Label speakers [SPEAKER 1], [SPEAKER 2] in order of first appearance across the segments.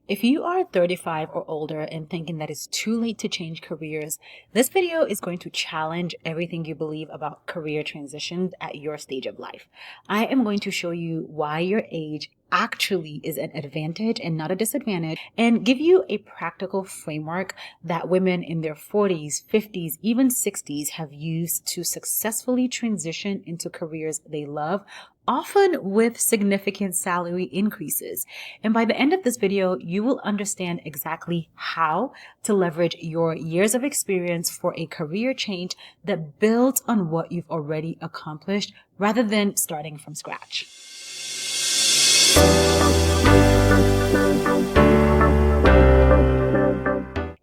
[SPEAKER 1] If you are 35 or older and thinking that it's too late to change careers, this video is going to challenge everything you believe about career transitions at your stage of life. I am going to show you why your age actually is an advantage and not a disadvantage, and give you a practical framework that women in their 40s, 50s, even 60s have used to successfully transition into careers they love, often with significant salary increases. And by the end of this video, you will understand exactly how to leverage your years of experience for a career change that builds on what you've already accomplished rather than starting from scratch.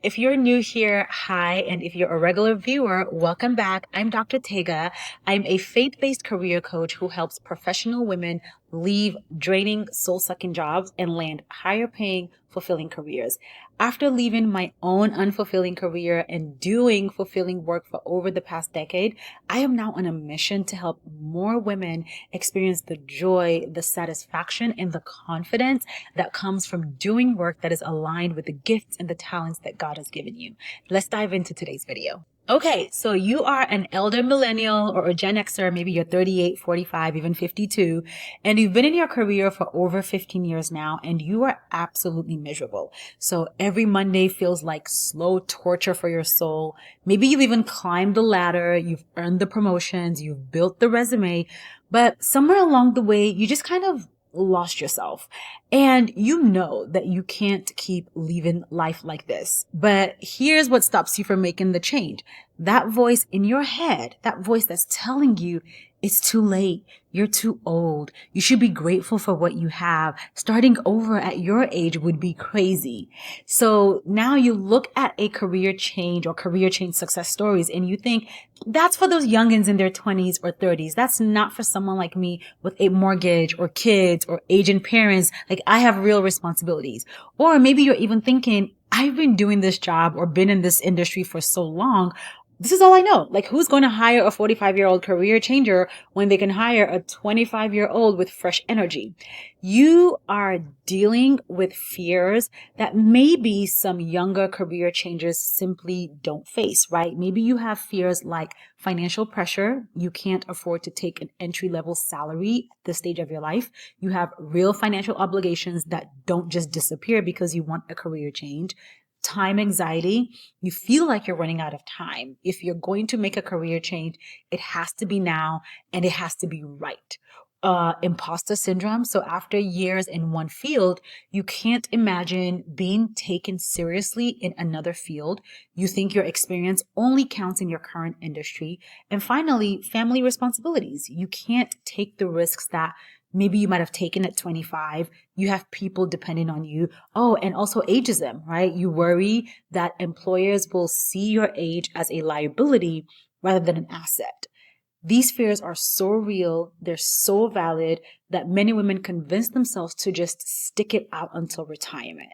[SPEAKER 1] If you're new here, hi, and if you're a regular viewer, welcome back. I'm Dr. Tega. I'm a faith-based career coach who helps professional women leave draining, soul-sucking jobs and land higher-paying, fulfilling careers. After leaving my own unfulfilling career and doing fulfilling work for over the past decade, I am now on a mission to help more women experience the joy, the satisfaction, and the confidence that comes from doing work that is aligned with the gifts and the talents that God has given you. Let's dive into today's video. Okay, so you are an elder millennial or a Gen Xer, maybe you're 38, 45, even 52, and you've been in your career for over 15 years now, and you are absolutely miserable. So every Monday feels like slow torture for your soul. Maybe you've even climbed the ladder, you've earned the promotions, you've built the resume, but somewhere along the way, you just kind of lost yourself. And you know that you can't keep living life like this. But here's what stops you from making the change. That voice in your head, that voice that's telling you it's too late. You're too old. You should be grateful for what you have. Starting over at your age would be crazy. So now you look at a career change or career change success stories and you think that's for those youngins in their 20s or 30s. That's not for someone like me with a mortgage or kids or aging parents. Like, I have real responsibilities. Or maybe you're even thinking, I've been doing this job or been in this industry for so long. This is all I know. Like, who's going to hire a 45-year-old career changer when they can hire a 25-year-old with fresh energy? You are dealing with fears that maybe some younger career changers simply don't face, right? Maybe you have fears like financial pressure. You can't afford to take an entry-level salary at this stage of your life. You have real financial obligations that don't just disappear because you want a career change. Time anxiety. You feel like you're running out of time. If you're going to make a career change, it has to be now and it has to be right. Imposter syndrome. So after years in one field, you can't imagine being taken seriously in another field. You think your experience only counts in your current industry. And finally, family responsibilities. You can't take the risks that maybe you might have taken at 25. You have people depending on you. Oh, and also ageism, right? You worry that employers will see your age as a liability rather than an asset. These fears are so real, they're so valid that many women convince themselves to just stick it out until retirement.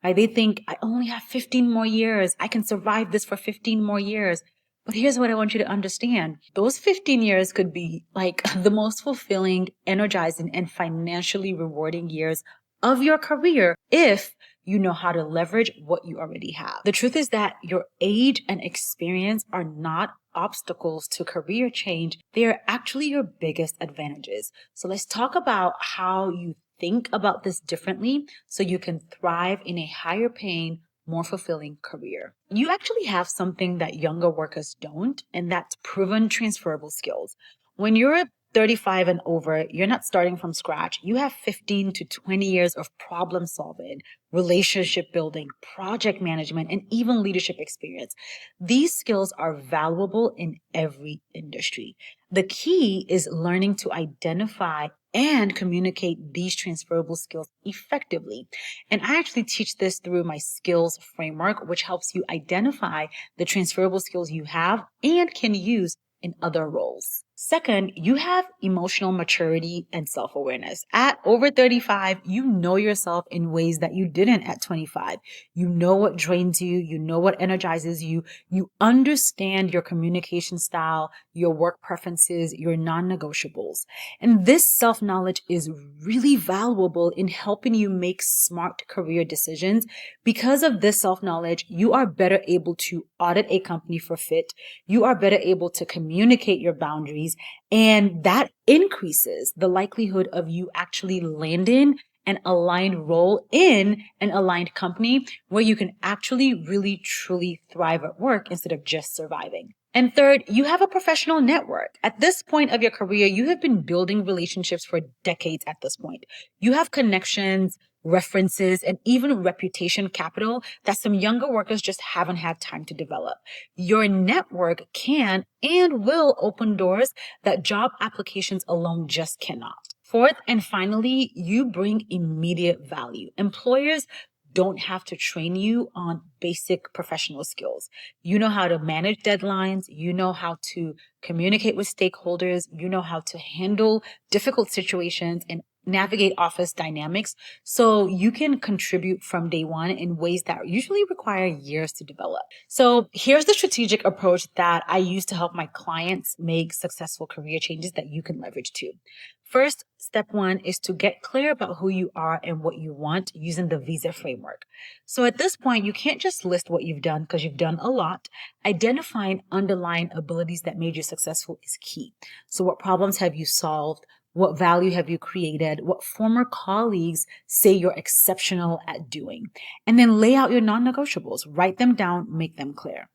[SPEAKER 1] Right? They think, I only have 15 more years. I can survive this for 15 more years. But here's what I want you to understand. Those 15 years could be like the most fulfilling, energizing, and financially rewarding years of your career if you know how to leverage what you already have. The truth is that your age and experience are not obstacles to career change. They are actually your biggest advantages. So let's talk about how you think about this differently so you can thrive in a higher paying, more fulfilling career. You actually have something that younger workers don't, and that's proven transferable skills. When you're 35 and over, you're not starting from scratch. You have 15 to 20 years of problem solving, relationship building, project management, and even leadership experience. These skills are valuable in every industry. The key is learning to identify and communicate these transferable skills effectively. And I actually teach this through my skills framework, which helps you identify the transferable skills you have and can use in other roles. Second, you have emotional maturity and self-awareness. At over 35, you know yourself in ways that you didn't at 25. You know what drains you. You know what energizes you. You understand your communication style, your work preferences, your non-negotiables. And this self-knowledge is really valuable in helping you make smart career decisions. Because of this self-knowledge, you are better able to audit a company for fit. You are better able to communicate your boundaries, and that increases the likelihood of you actually landing an aligned role in an aligned company where you can actually really truly thrive at work instead of just surviving. And third, you have a professional network. At this point of your career, you have been building relationships for decades at this point. You have connections, references, and even reputation capital that some younger workers just haven't had time to develop. Your network can and will open doors that job applications alone just cannot. Fourth and finally, you bring immediate value. Employers don't have to train you on basic professional skills. You know how to manage deadlines. You know how to communicate with stakeholders. You know how to handle difficult situations and navigate office dynamics. So you can contribute from day one in ways that usually require years to develop. So here's the strategic approach that I use to help my clients make successful career changes that you can leverage too. First, step one is to get clear about who you are and what you want using the visa framework. So at this point, you can't just list what you've done because you've done a lot. Identifying underlying abilities that made you successful is key. So what problems have you solved? What value have you created? What former colleagues say you're exceptional at doing? And then lay out your non-negotiables. Write them down, make them clear.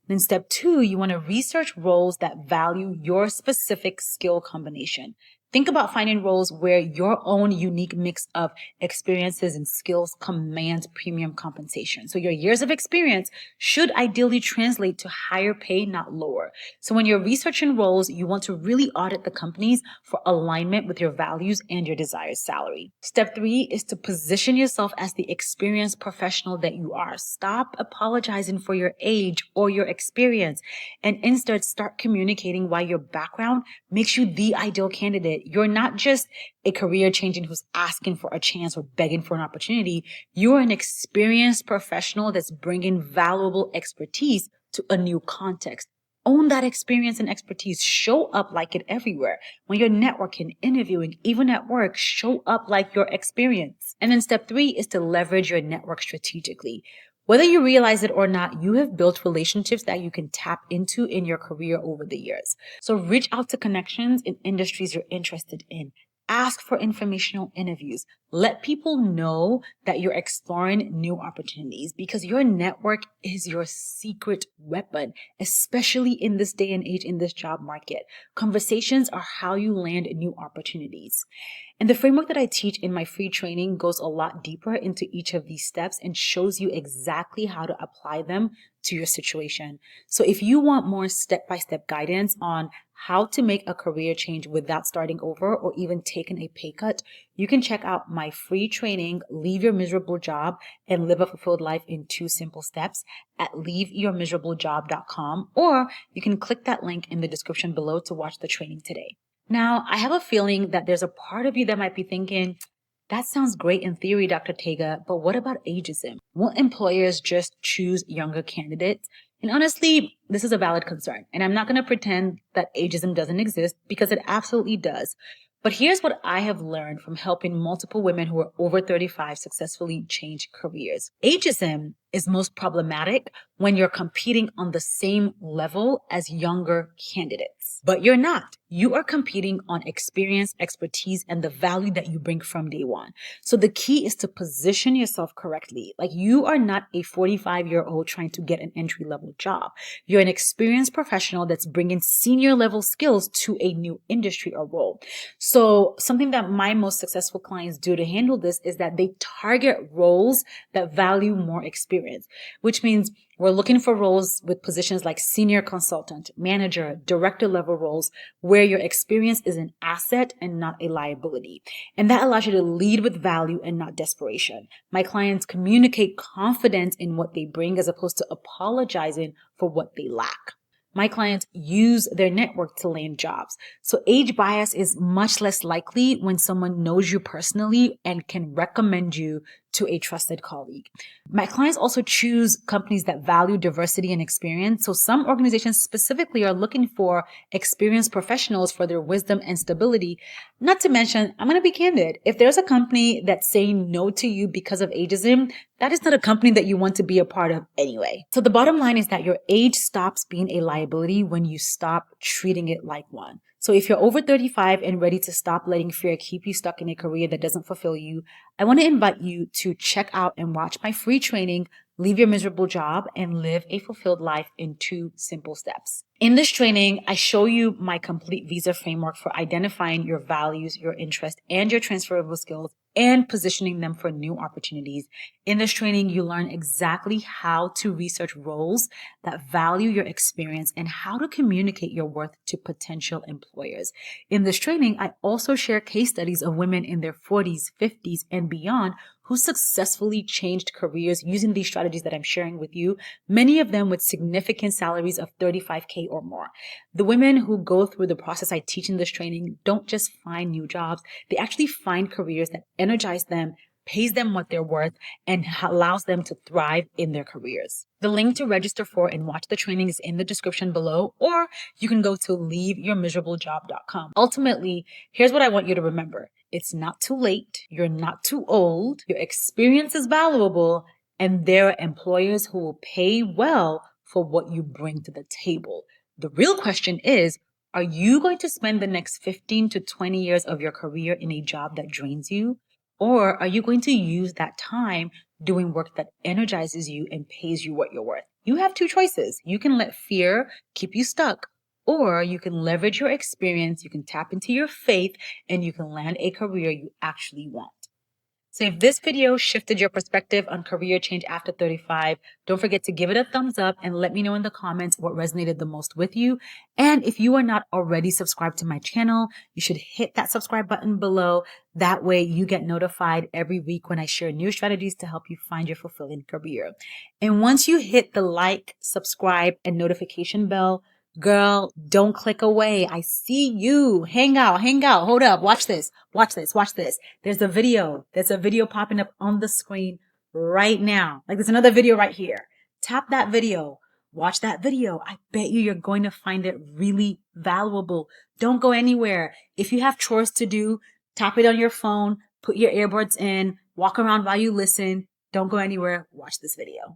[SPEAKER 1] Then step two, you want to research roles that value your specific skill combination. Think about finding roles where your own unique mix of experiences and skills commands premium compensation. So your years of experience should ideally translate to higher pay, not lower. So when you're researching roles, you want to really audit the companies for alignment with your values and your desired salary. Step three is to position yourself as the experienced professional that you are. Stop apologizing for your age or your experience and instead start communicating why your background makes you the ideal candidate. You're not just a career changing who's asking for a chance or begging for an opportunity. You're an experienced professional that's bringing valuable expertise to a new context. Own that experience and expertise. Show up like it everywhere. When you're networking, interviewing, even at work, show up like your experience. And then step three is to leverage your network strategically. Whether you realize it or not, you have built relationships that you can tap into in your career over the years. So reach out to connections in industries you're interested in. Ask for informational interviews. Let people know that you're exploring new opportunities because your network is your secret weapon, especially in this day and age in this job market. Conversations are how you land new opportunities. And the framework that I teach in my free training goes a lot deeper into each of these steps and shows you exactly how to apply them to your situation. So if you want more step-by-step guidance on how to make a career change without starting over or even taking a pay cut, you can check out my free training, Leave Your Miserable Job and Live a Fulfilled Life in 2 Simple Steps at leaveyourmiserablejob.com, or you can click that link in the description below to watch the training today. Now, I have a feeling that there's a part of you that might be thinking, that sounds great in theory, Dr. Tega, but what about ageism? Will employers just choose younger candidates? And honestly, this is a valid concern. And I'm not going to pretend that ageism doesn't exist because it absolutely does. But here's what I have learned from helping multiple women who are over 35 successfully change careers. Ageism is most problematic when you're competing on the same level as younger candidates. But you're not. You are competing on experience, expertise, and the value that you bring from day one. So the key is to position yourself correctly. Like, you are not a 45-year-old trying to get an entry-level job. You're an experienced professional that's bringing senior level skills to a new industry or role. So something that my most successful clients do to handle this is that they target roles that value more experience, which means we're looking for roles with positions like senior consultant, manager, director level roles where your experience is an asset and not a liability. And that allows you to lead with value and not desperation. My clients communicate confidence in what they bring as opposed to apologizing for what they lack. My clients use their network to land jobs. So age bias is much less likely when someone knows you personally and can recommend you to a trusted colleague. My clients also choose companies that value diversity and experience. So some organizations specifically are looking for experienced professionals for their wisdom and stability. Not to mention, I'm going to be candid. If there's a company that's saying no to you because of ageism, that is not a company that you want to be a part of anyway. So the bottom line is that your age stops being a liability when you stop treating it like one. So if you're over 35 and ready to stop letting fear keep you stuck in a career that doesn't fulfill you, I want to invite you to check out and watch my free training, Leave Your Miserable Job and Live a Fulfilled Life in 2 simple steps. In this training, I show you my complete visa framework for identifying your values, your interests, and your transferable skills and positioning them for new opportunities. In this training, you learn exactly how to research roles that value your experience and how to communicate your worth to potential employers. In this training, I also share case studies of women in their 40s, 50s, and beyond who successfully changed careers using these strategies that I'm sharing with you, many of them with significant salaries of 35K or more. The women who go through the process I teach in this training don't just find new jobs, they actually find careers that energize them, pays them what they're worth, and allows them to thrive in their careers. The link to register for and watch the training is in the description below, or you can go to leaveyourmiserablejob.com. Ultimately, here's what I want you to remember. It's not too late. You're not too old. Your experience is valuable, and there are employers who will pay well for what you bring to the table. The real question is, are you going to spend the next 15 to 20 years of your career in a job that drains you? Or are you going to use that time doing work that energizes you and pays you what you're worth? You have 2 choices. You can let fear keep you stuck, or you can leverage your experience, you can tap into your faith, and you can land a career you actually want. So if this video shifted your perspective on career change after 35, don't forget to give it a thumbs up and let me know in the comments what resonated the most with you. And if you are not already subscribed to my channel, you should hit that subscribe button below. That way you get notified every week when I share new strategies to help you find your fulfilling career. And once you hit the like, subscribe, and notification bell, girl, don't click away. I see you. Hang out. Hold up. Watch this. There's a video popping up on the screen right now. Like there's another video right here. Tap that video. Watch that video. I bet you're going to find it really valuable. Don't go anywhere. If you have chores to do, tap it on your phone, put your earbuds in, walk around while you listen. Don't go anywhere. Watch this video.